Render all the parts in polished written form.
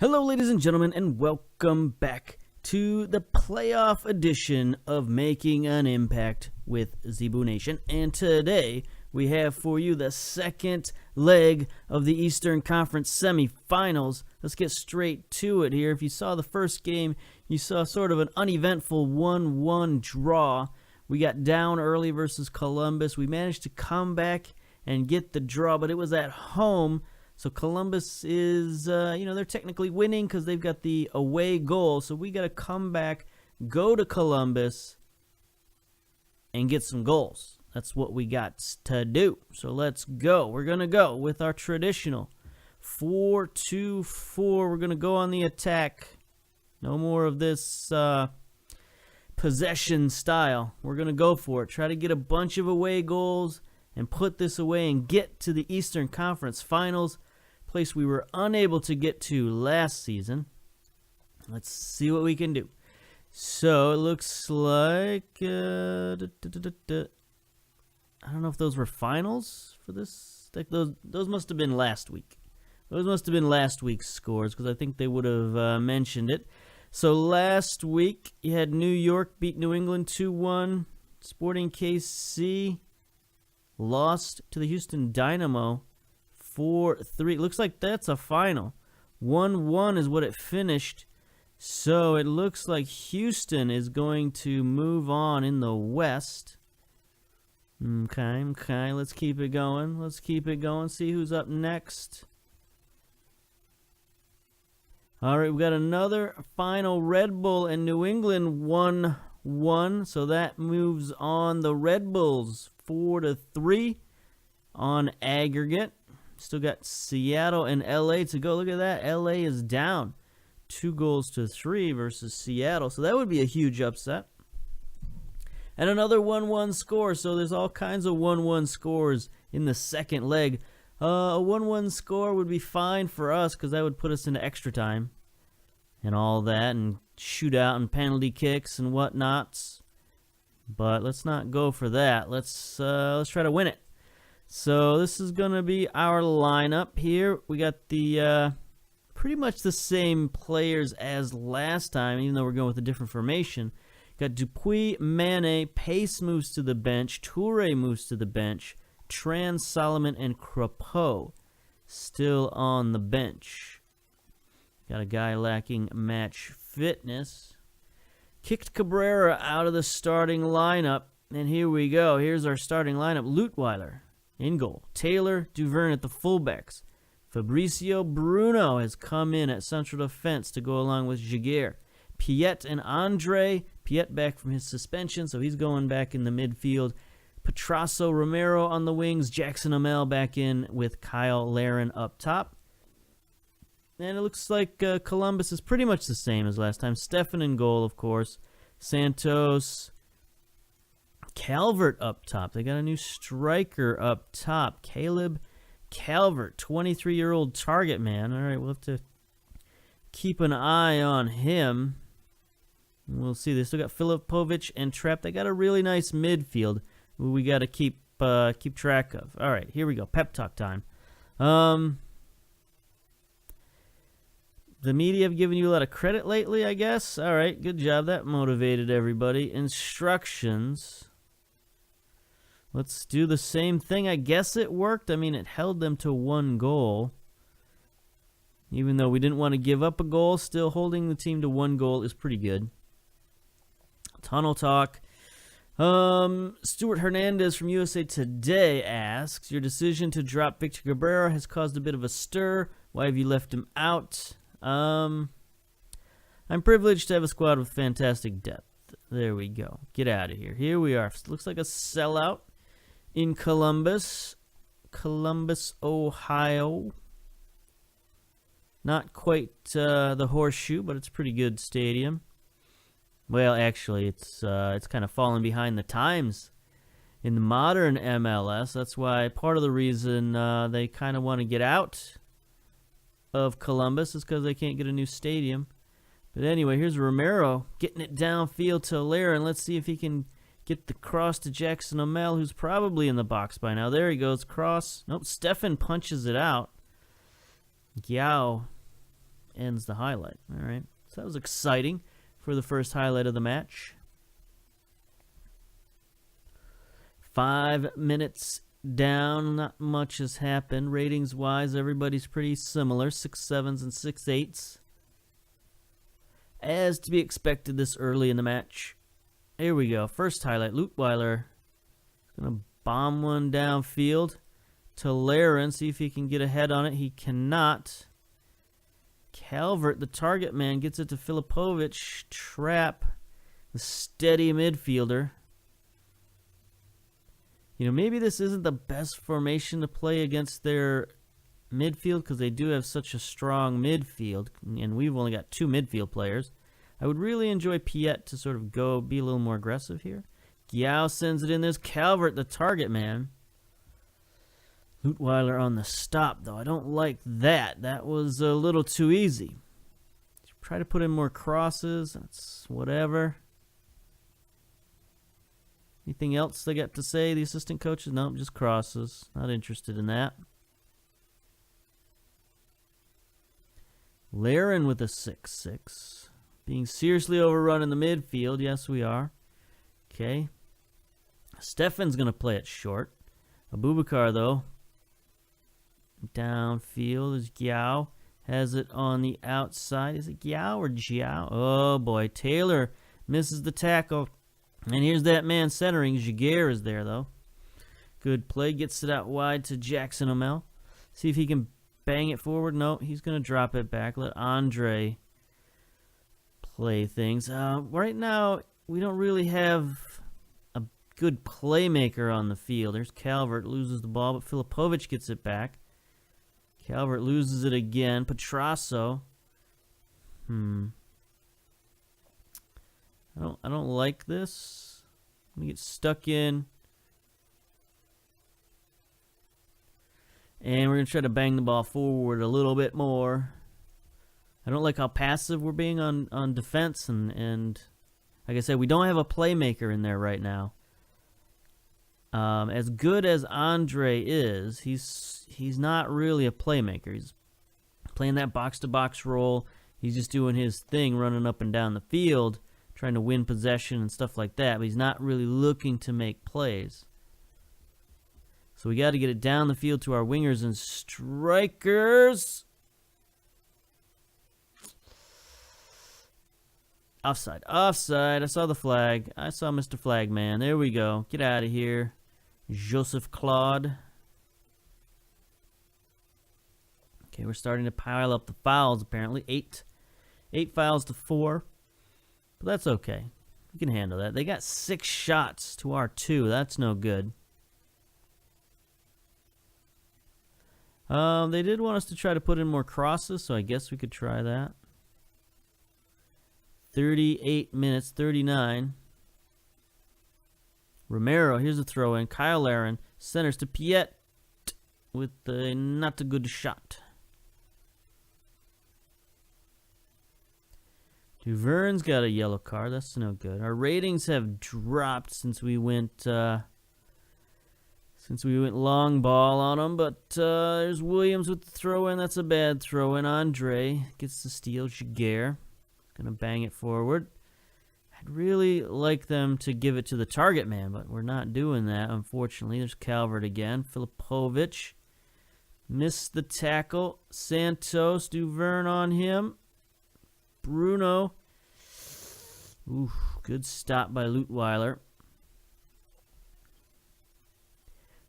Hello, ladies and gentlemen, and welcome back to the playoff edition of Making an Impact with Zebu Nation. And today, we have for you the second leg of the Eastern Conference semifinals. Let's get straight to it here. If you saw the first game, you saw sort of an uneventful 1-1 draw. We got down early versus Columbus. We managed to come back and get the draw, but it was at home. So Columbus is, they're technically winning because they've got the away goal. So we got to come back, go to Columbus, and get some goals. That's what we got to do. So let's go. We're going to go with our traditional 4-2-4. We're going to go on the attack. No more of this possession style. We're going to go for it. Try to get a bunch of away goals and put this away and get to the Eastern Conference Finals, place we were unable to get to last season. Let's see what we can do. So it looks like I don't know if those were finals for this. Like those must have been last week. Those must have been last week's scores because I think they would have mentioned it. So last week you had New York beat New England 2-1. Sporting KC lost to the Houston Dynamo 4-3. Looks like that's a final. 1-1 is what it finished. So it looks like Houston is going to move on in the West. Okay. Let's keep it going. See who's up next. All right, we got another final. Red Bull and New England 1-1. So that moves on the Red Bulls 4-3 on aggregate. Still got Seattle and LA to go. Look at that. LA is down 2-3 versus Seattle. So that would be a huge upset. And another 1-1 score. So there's all kinds of 1-1 scores in the second leg. A 1-1 score would be fine for us because that would put us into extra time and all that and shootout and penalty kicks and whatnots. But let's not go for that. Let's try to win it. So this is going to be our lineup here. We got the pretty much the same players as last time, even though we're going with a different formation. Got Dupuis, Mane, Pace moves to the bench, Toure moves to the bench, Tran, Solomon, and Crapeau still on the bench. Got a guy lacking match fitness. Kicked Cabrera out of the starting lineup, and here we go. Here's our starting lineup. Lutweiler in goal. Taylor, Duverne at the fullbacks. Fabricio Bruno has come in at central defense to go along with Jaguar. Piet and Andre. Piet back from his suspension, so he's going back in the midfield. Petrasso Romero on the wings. Jackson Amell back in with Kyle Laren up top. And it looks like Columbus is pretty much the same as last time. Stefan in goal, of course. Santos. Calvert up top. They got a new striker up top. Caleb Calvert, 23-year-old target man. All right, we'll have to keep an eye on him. We'll see. They still got Filipovic and Trapp. They got a really nice midfield we got to keep track of. All right, here we go. Pep talk time. The media have given you a lot of credit lately, I guess. All right, good job. That motivated everybody. Instructions. Let's do the same thing. I guess it worked. I mean, it held them to 1 goal. Even though we didn't want to give up a goal, still holding the team to 1 goal is pretty good. Tunnel talk. Stuart Hernandez from USA Today asks, your decision to drop Victor Cabrera has caused a bit of a stir. Why have you left him out? I'm privileged to have a squad with fantastic depth. There we go. Get out of here. Here we are. Looks like a sellout in Columbus, Ohio. Not quite the Horseshoe, but it's a pretty good stadium. Well, actually, it's kind of fallen behind the times in the modern MLS. That's why part of the reason they kind of want to get out of Columbus is because they can't get a new stadium. But anyway, here's Romero getting it downfield to Laren. Let's see if he can get the cross to Jackson Amell, who's probably in the box by now. There he goes, cross. Nope, Stefan punches it out. Giao ends the highlight. All right, so that was exciting for the first highlight of the match. 5 minutes down, not much has happened. Ratings-wise, everybody's pretty similar, 6.7s and 6.8s. As to be expected this early in the match. Here we go, first highlight. Lutweiler is going to bomb one downfield to Laren, see if he can get ahead on it. He cannot. Calvert, the target man, gets it to Filipovic. Trap, the steady midfielder. You know, maybe this isn't the best formation to play against their midfield because they do have such a strong midfield, and we've only got 2 midfield players. I would really enjoy Piet to sort of be a little more aggressive here. Giao sends it in. There's Calvert, the target man. Lutweiler on the stop, though. I don't like that. That was a little too easy. Try to put in more crosses. That's whatever. Anything else they got to say, the assistant coaches? Nope, just crosses. Not interested in that. Laren with a 6-6. Being seriously overrun in the midfield. Yes, we are. Okay. Stefan's going to play it short. Abubakar, though. Downfield is Giao. Has it on the outside. Is it Giao or Giao? Oh, boy. Taylor misses the tackle. And here's that man centering. Jaguar is there, though. Good play. Gets it out wide to Jackson O'Mell. See if he can bang it forward. No, he's going to drop it back. Let Andre play things. Right now, we don't really have a good playmaker on the field. There's Calvert. Loses the ball, but Filipovic gets it back. Calvert loses it again. Petrasso. I don't like this. Let me get stuck in. And we're going to try to bang the ball forward a little bit more. I don't like how passive we're being on defense. And like I said, we don't have a playmaker in there right now. As good as Andre is, he's not really a playmaker. He's playing that box-to-box role. He's just doing his thing, running up and down the field, trying to win possession and stuff like that, but he's not really looking to make plays. So we got to get it down the field to our wingers and strikers. Offside. Offside. I saw the flag. I saw Mr. Flagman. There we go. Get out of here. Joseph Claude. Okay, we're starting to pile up the fouls, apparently. 8 fouls to 4. But that's okay. We can handle that. They got 6 shots to our 2. That's no good. They did want us to try to put in more crosses, so I guess we could try that. 38 minutes, 39. Romero, here's a throw in. Kyle Laren centers to Piet with a not a good shot. Duvern's got a yellow card. That's no good. Our ratings have dropped since we went long ball on them. But there's Williams with the throw in. That's a bad throw in. Andre gets the steal. Jaguar gonna bang it forward. I'd really like them to give it to the target man, but we're not doing that, unfortunately. There's Calvert again. Filipovic missed the tackle. Santos, Duvern on him. Bruno. Ooh, good stop by Lutweiler.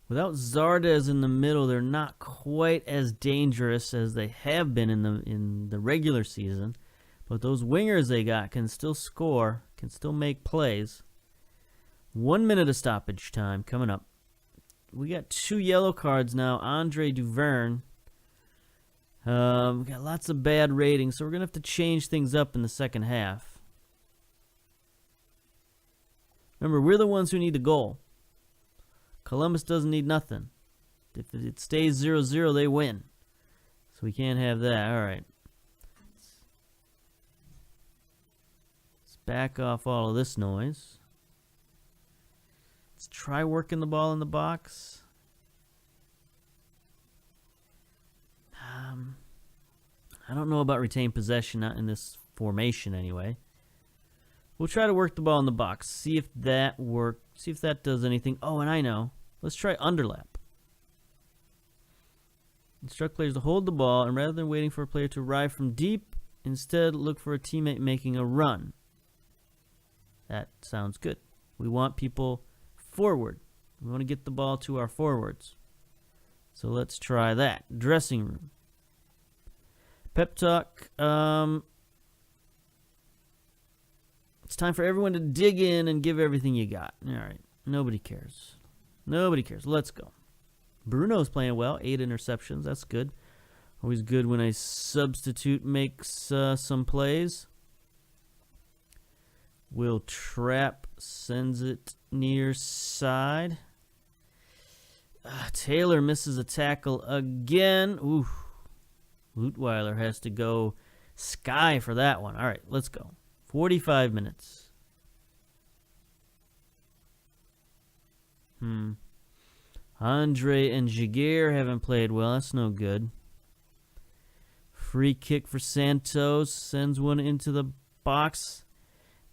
Without Zardes in the middle, they're not quite as dangerous as they have been in the regular season. But those wingers they got can still score, can still make plays. 1 minute of stoppage time coming up. We got 2 yellow cards now. Andre Duvern. We got lots of bad ratings, so we're going to have to change things up in the second half. Remember, we're the ones who need the goal. Columbus doesn't need nothing. If it stays 0-0, they win. So we can't have that. All right. Let's back off all of this noise. Let's try working the ball in the box. I don't know about retained possession, not in this formation anyway. We'll try to work the ball in the box. See if that works. See if that does anything. Oh, and I know. Let's try underlap. Instruct players to hold the ball, and rather than waiting for a player to arrive from deep, instead look for a teammate making a run. That sounds good. We want people forward. We want to get the ball to our forwards. So let's try that. Dressing room. Pep talk. It's time for everyone to dig in and give everything you got. All right. Nobody cares. Nobody cares. Let's go. Bruno's playing well. 8 interceptions. That's good. Always good when a substitute makes some plays. Will Trapp sends it near side. Taylor misses a tackle again. Ooh. Lutweiler has to go sky for that one. All right, let's go. 45 minutes. Andre and Jaguar haven't played well. That's no good. Free kick for Santos. Sends one into the box.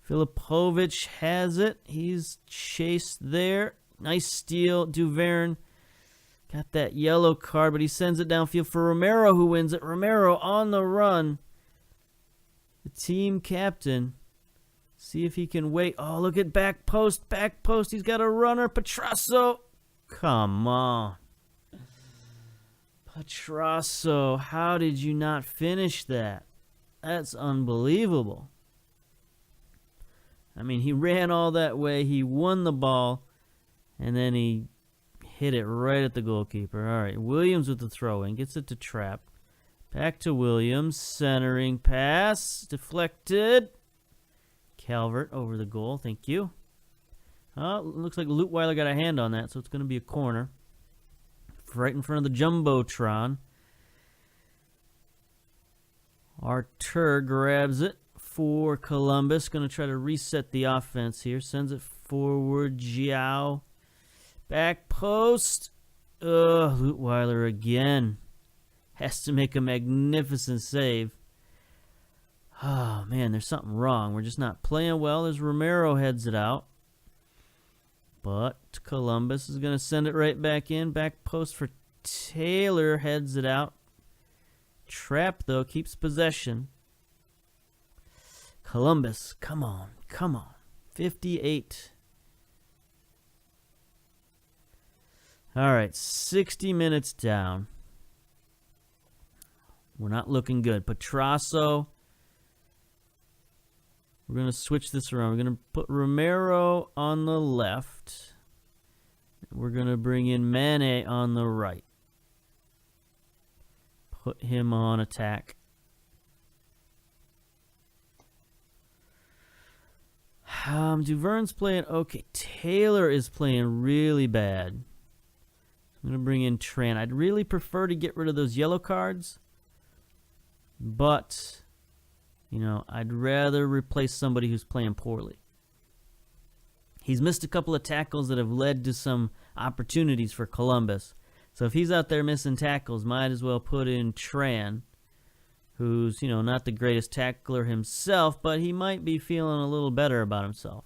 Filipovic has it. He's chased there. Nice steal. Duverne got that yellow card, but he sends it downfield for Romero, who wins it. Romero on the run. The team captain. See if he can wait. Oh, look at back post. Back post. He's got a runner. Petrasso. Come on. Petrasso. How did you not finish that? That's unbelievable. I mean, he ran all that way. He won the ball. And then he hit it right at the goalkeeper. All right, Williams with the throw-in. Gets it to Trapp. Back to Williams. Centering pass. Deflected. Calvert over the goal. Thank you. Looks like Lutweiler got a hand on that, so it's going to be a corner. Right in front of the Jumbotron. Artur grabs it for Columbus. Going to try to reset the offense here. Sends it forward. Giao. Back post. Lutweiler again. Has to make a magnificent save. Oh, man, there's something wrong. We're just not playing well as Romero heads it out. But Columbus is going to send it right back in. Back post for Taylor. Heads it out. Trapp, though, keeps possession. Columbus, come on. Come on. 58. All right, 60 minutes down. We're not looking good. Petrasso. We're going to switch this around. We're going to put Romero on the left. We're going to bring in Mane on the right. Put him on attack. Duverne's playing okay. Taylor is playing really bad. I'm going to bring in Tran. I'd really prefer to get rid of those yellow cards. But, you know, I'd rather replace somebody who's playing poorly. He's missed a couple of tackles that have led to some opportunities for Columbus. So if he's out there missing tackles, might as well put in Tran, who's, you know, not the greatest tackler himself, but he might be feeling a little better about himself.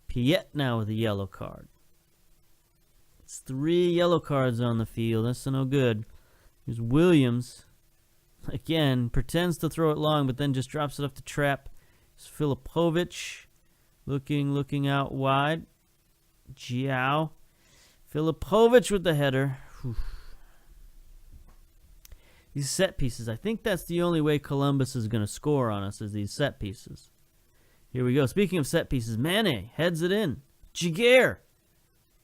Piet now with a yellow card. It's 3 yellow cards on the field. That's no good. Here's Williams. Again, pretends to throw it long, but then just drops it up to Trapp. It's Filipovic. Looking out wide. Giao. Filipovic with the header. Whew. These set pieces. I think that's the only way Columbus is going to score on us, is these set pieces. Here we go. Speaking of set pieces, Mane heads it in. Jaguar.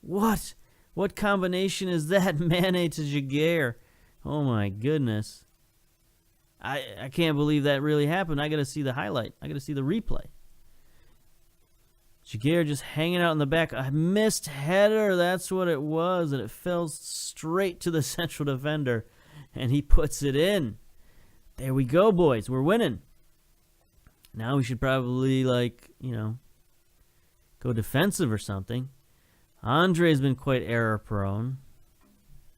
What? What combination is that? Mane to Jaguar. Oh my goodness. I can't believe that really happened. I got to see the highlight. I got to see the replay. Jaguar just hanging out in the back. A missed header. That's what it was. And it fell straight to the central defender. And he puts it in. There we go, boys. We're winning. Now we should probably, go defensive or something. Andre's been quite error prone.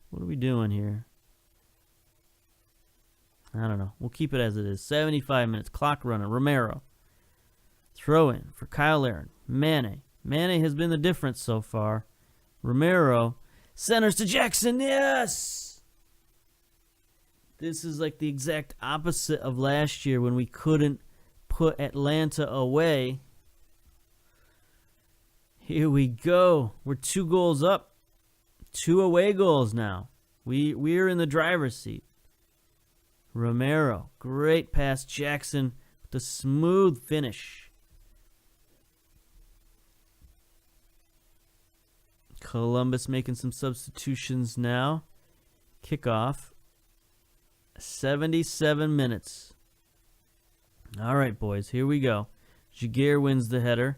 What are we doing here? I don't know. We'll keep it as it is. 75 minutes. Clock running. Romero. Throw in for Kyle Larin. Mane. Mane has been the difference so far. Romero. Centers to Jackson. Yes! This is like the exact opposite of last year when we couldn't put Atlanta away. Here we go. We're 2 goals up. 2 away goals now. We're in the driver's seat. Romero. Great pass. Jackson with a smooth finish. Columbus making some substitutions now. Kickoff. 77 minutes. All right, boys. Here we go. Jaguar wins the header.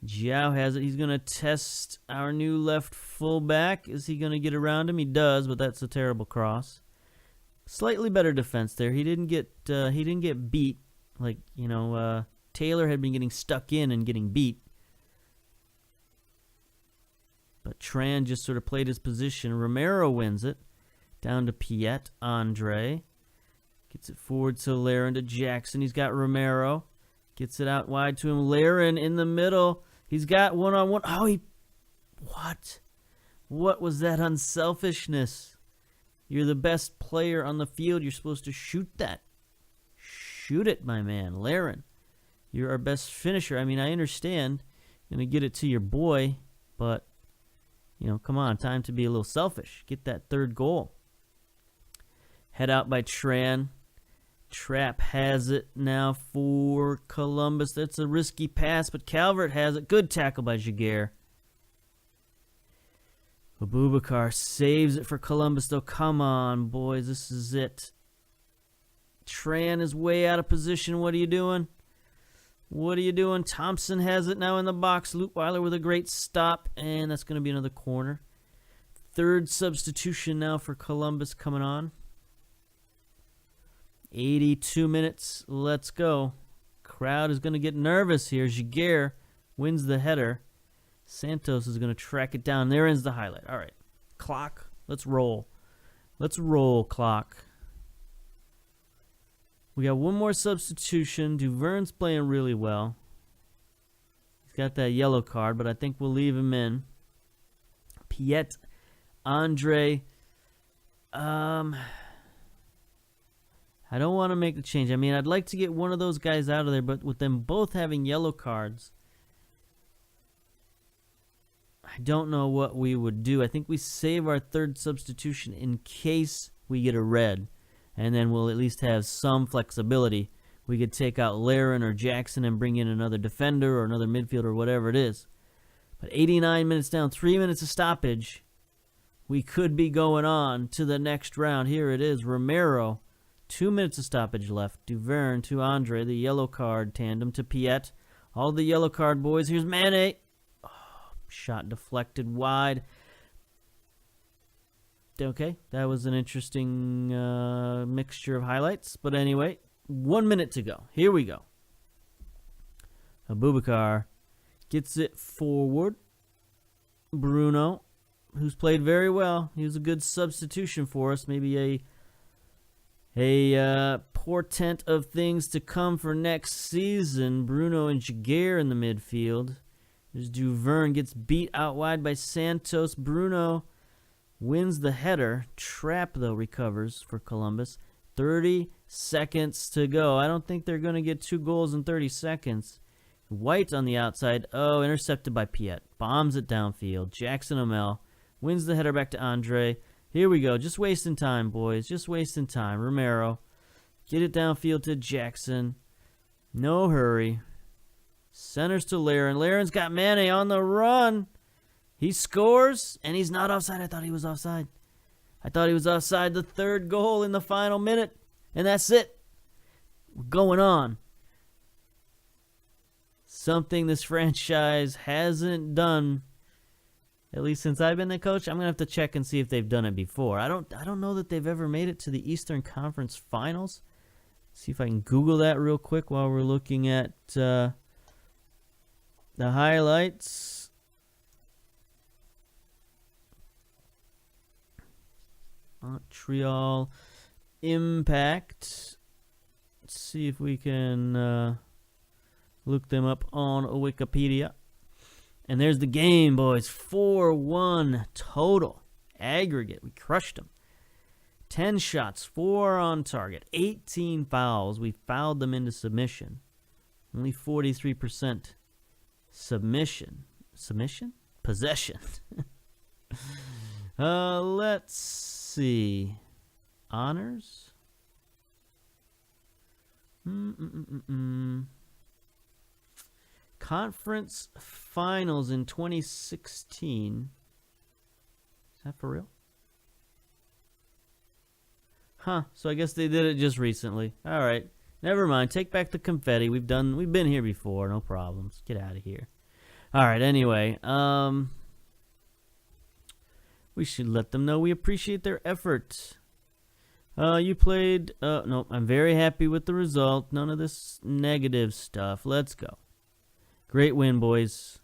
Jiao has it. He's going to test our new left fullback. Is he going to get around him? He does, but that's a terrible cross. Slightly better defense there. He didn't get beat like, Taylor had been getting stuck in and getting beat. But Tran just sort of played his position. Romero wins it. Down to Piet. Andre. Gets it forward to Larin to Jackson. He's got Romero. Gets it out wide to him. Larin in the middle. He's got one-on-one. Oh, what? What was that unselfishness? You're the best player on the field. You're supposed to shoot that. Shoot it, my man. Larin. You're our best finisher. I mean, I understand. You're going to get it to your boy, but, come on. Time to be a little selfish. Get that 3rd goal. Head out by Tran. Trapp has it now for Columbus. That's a risky pass, but Calvert has it. Good tackle by Jaguar. Abubakar saves it for Columbus, though. Come on, boys. This is it. Tran is way out of position. What are you doing? What are you doing? Thompson has it now in the box. Lutweiler with a great stop, and that's going to be another corner. 3rd substitution now for Columbus coming on. 82 minutes. Let's go. Crowd is going to get nervous here. Jaguar wins the header. Santos is going to track it down. There ends the highlight. All right. Clock. Let's roll. Let's roll, clock. We got one more substitution. Duvern's playing really well. He's got that yellow card, but I think we'll leave him in. Piet. Andre. I don't want to make the change. I mean, I'd like to get one of those guys out of there, but with them both having yellow cards, I don't know what we would do. I think we save our 3rd substitution in case we get a red, and then we'll at least have some flexibility. We could take out Larin or Jackson and bring in another defender or another midfielder or whatever it is. But 89 minutes down, 3 minutes of stoppage. We could be going on to the next round. Here it is, Romero. 2 minutes of stoppage left. Duvern to Andre, the yellow card tandem to Piet. All the yellow card boys. Here's Mane. Oh, shot deflected wide. Okay, that was an interesting mixture of highlights. But anyway, 1 minute to go. Here we go. Abubakar gets it forward. Bruno, who's played very well. He was a good substitution for us. Maybe a portent of things to come for next season. Bruno and Jaguar in the midfield. There's Duvern, gets beat out wide by Santos. Bruno wins the header. Trapp, though, recovers for Columbus. 30 seconds to go. I don't think they're going to get 2 goals in 30 seconds. White on the outside. Oh, intercepted by Piet. Bombs it downfield. Jackson Amel wins the header back to Andre. Here we go. Just wasting time, boys. Just wasting time. Romero. Get it downfield to Jackson. No hurry. Centers to Larin. Larin's got Mane on the run. He scores, and he's not offside. I thought he was offside. I thought he was offside. The 3rd goal in the final minute. And that's it. We're going on. Something this franchise hasn't done, at least since I've been the coach. I'm going to have to check and see if they've done it before. I don't know that they've ever made it to the Eastern Conference Finals. See if I can Google that real quick while we're looking at the highlights. Montreal Impact. Let's see if we can look them up on Wikipedia. And there's the game, boys. 4-1 total. Aggregate. We crushed them. 10 shots, 4 on target, 18 fouls. We fouled them into submission. Only 43% submission. Submission? Possession. Let's see. Honors? Conference finals in 2016. Is that for real? Huh, so I guess they did it just recently. All right. Never mind. Take back the confetti. We've been here before. No problems. Get out of here. All right, anyway. We should let them know we appreciate their effort. You played no, I'm very happy with the result. None of this negative stuff. Let's go. Great win, boys.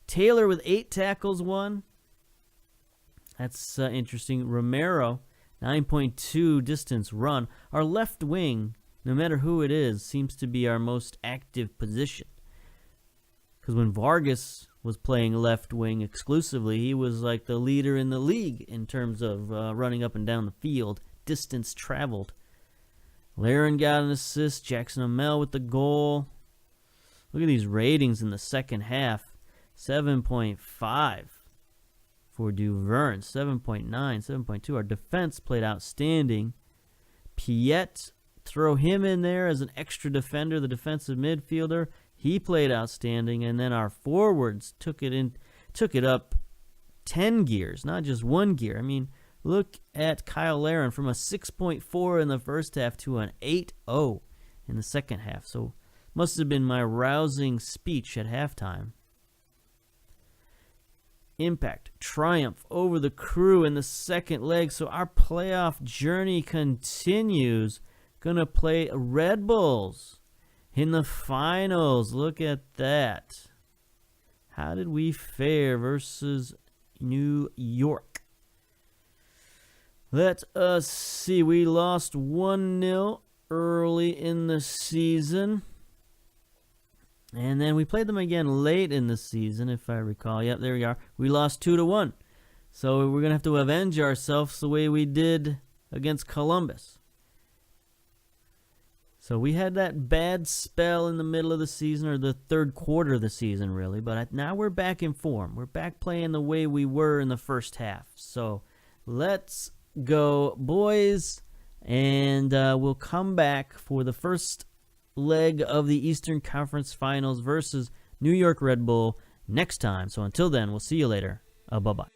Taylor with 8 tackles won. That's interesting. Romero 9.2 distance run. Our left wing, no matter who it is, seems to be our most active position. Because when Vargas was playing left wing exclusively, he was like the leader in the league in terms of running up and down the field, distance traveled. Laren got an assist. Jackson Amell with the goal. Look at these ratings in the second half. 7.5. For Duverne, 7.9, 7.2. Our defense played outstanding. Piet, throw him in there as an extra defender, the defensive midfielder. He played outstanding. And then our forwards took it up 10 gears, not just 1 gear. I mean, look at Kyle Laren from a 6.4 in the first half to an 8.0 in the second half. So must have been my rousing speech at halftime. Impact, triumph over the Crew in the second leg. So our playoff journey continues. Gonna play Red Bulls in the finals. Look at that. How did we fare versus New York? Let us see. We lost 1-0 early in the season. And then we played them again late in the season, if I recall. Yep, there we are. We lost 2-1. So we're going to have to avenge ourselves the way we did against Columbus. So we had that bad spell in the middle of the season, or the third quarter of the season, really. But now we're back in form. We're back playing the way we were in the first half. So let's go, boys. And we'll come back for the first leg of the Eastern Conference Finals versus New York Red Bull next time. So until then, we'll see you later. Bye-bye.